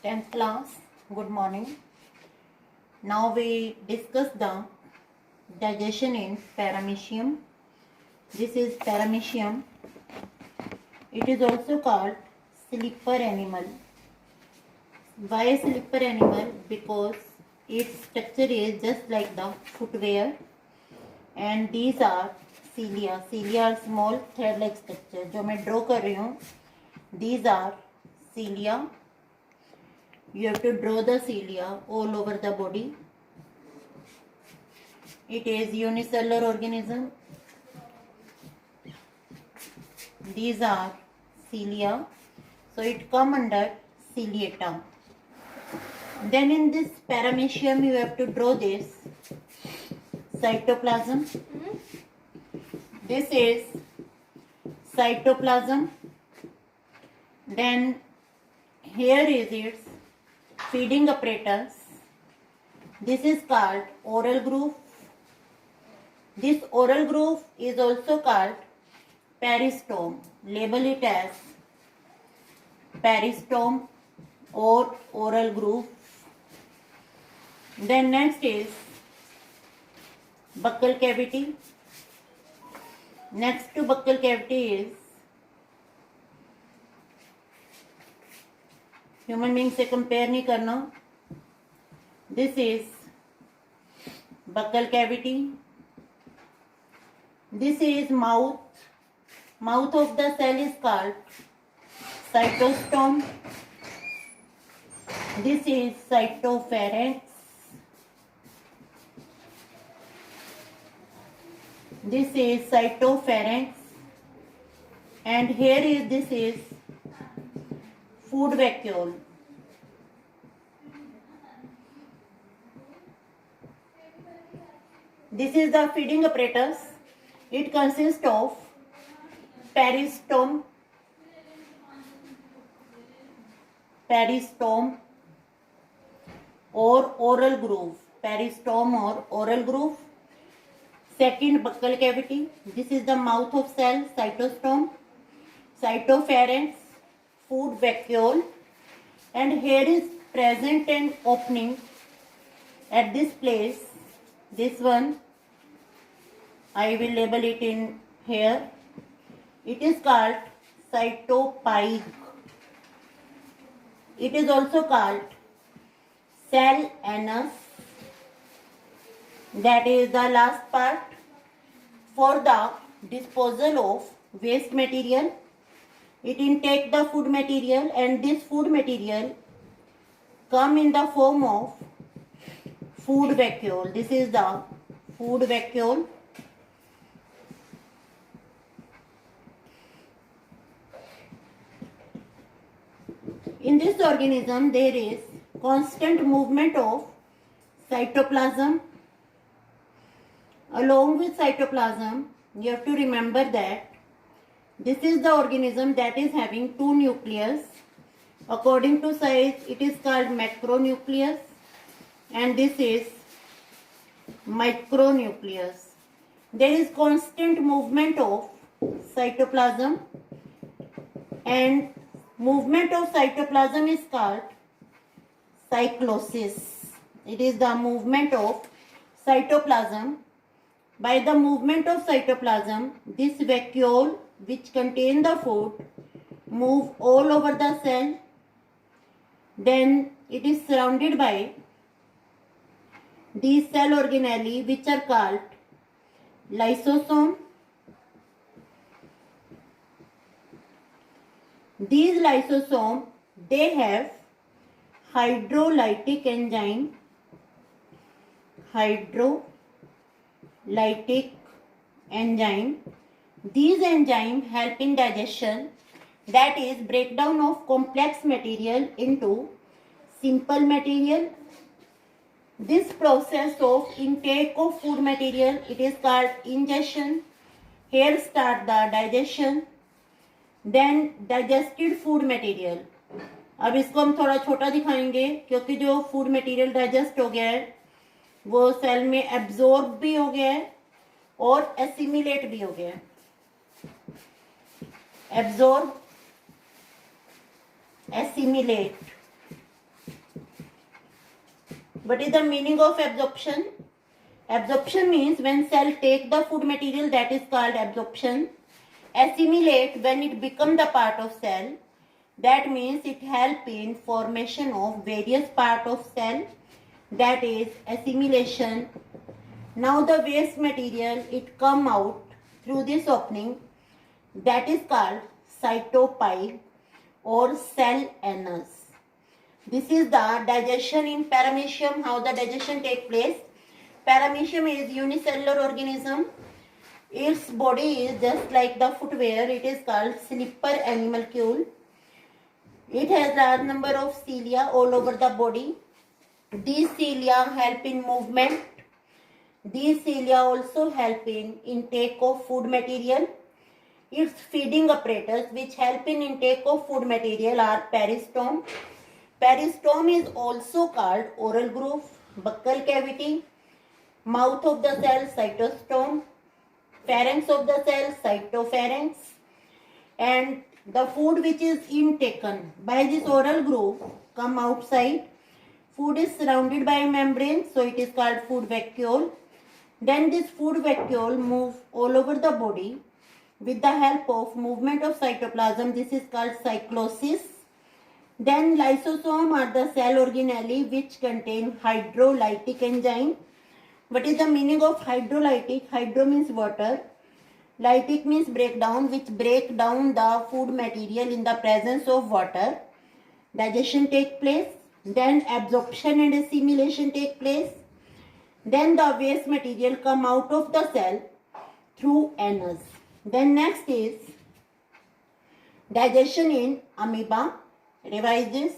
10th class, good morning. Now we discuss the digestion in paramecium. This is paramecium. It is also called slipper animal. Why slipper animal? Because its structure is just like the footwear, and these are cilia. Cilia are small thread-like structure. जो मैं draw कर रही हूँ, these are cilia. You have to draw the cilia all over the body. It is unicellular organism. These are cilia. So it come under ciliata. Then in this paramecium you have to draw this cytoplasm. This is cytoplasm. Then here is its feeding apparatus. This is called oral groove. This oral groove is also called peristome. Label it as peristome or oral groove. Then next is buccal cavity. Next to buccal cavity is human being से compare नहीं करना. This is buccal cavity. This is mouth. Mouth of the cell is called cytostome. This is cytopharynx. This is cytopharynx. And here is this is food vacuole. This is the feeding apparatus. It consists of peristome, or oral groove. Peristome or oral groove. Second, buccal cavity. This is the mouth of cell, cytostome, cytopharynx, food vacuole, and here is present an opening at this place. This one I will label it in here. It is called cytopyg. It is also called cell anus. That is the last part for the disposal of waste material. It intake the food material, and this food material come in the form of food vacuole. This is the food vacuole. In this organism there is constant movement of cytoplasm. Along with cytoplasm, you have to remember that this is the organism that is having two nucleus. According to size, it is called macronucleus, and this is micronucleus. There is constant movement of cytoplasm, and movement of cytoplasm is called cyclosis. It is the movement of cytoplasm. By the movement of cytoplasm, this vacuole which contain the food move all over the cell. Then it is surrounded by these cell organelle which are called lysosome. These lysosome, they have hydrolytic enzyme. These enzymes help in digestion, that is breakdown of complex material into simple material. This process of intake of food material, it is called ingestion. Here start the digestion. Then digested food material. अब इसको हम थोड़ा छोटा दिखाएंगे क्योंकि जो food material digest हो गया है वो सेल में एब्जॉर्ब भी हो गया है और एसिमिलेट भी हो गया है. Absorb, assimilate. What is the meaning of absorption? Absorption means when cell take the food material, that is called absorption. Assimilate when it become the part of cell, that means it help in formation of various part of cell, that is assimilation. Now the waste material, it come out through this opening, that is called cytopile or cell anus. This is the digestion in paramecium. How the digestion take place? Paramecium is unicellular organism. Its body is just like the footwear. It is called slipper animalcule. It has large number of cilia all over the body. These cilia help in movement. These cilia also help in intake of food material. Its feeding apparatus which help in intake of food material are peristome. Peristome is also called oral groove, buccal cavity, mouth of the cell, cytostome, pharynx of the cell, cytopharynx, and the food which is intaken by this oral groove come outside. Food is surrounded by membrane, so it is called food vacuole. Then this food vacuole move all over the body with the help of movement of cytoplasm. This is called cyclosis. Then lysosome are the cell organelle which contain hydrolytic enzyme. What is the meaning of hydrolytic? Hydro means water. Lytic means breakdown, which break down the food material in the presence of water. Digestion take place. Then absorption and assimilation take place. Then the waste material come out of the cell through anus. Then next is digestion in amoeba. Revise this.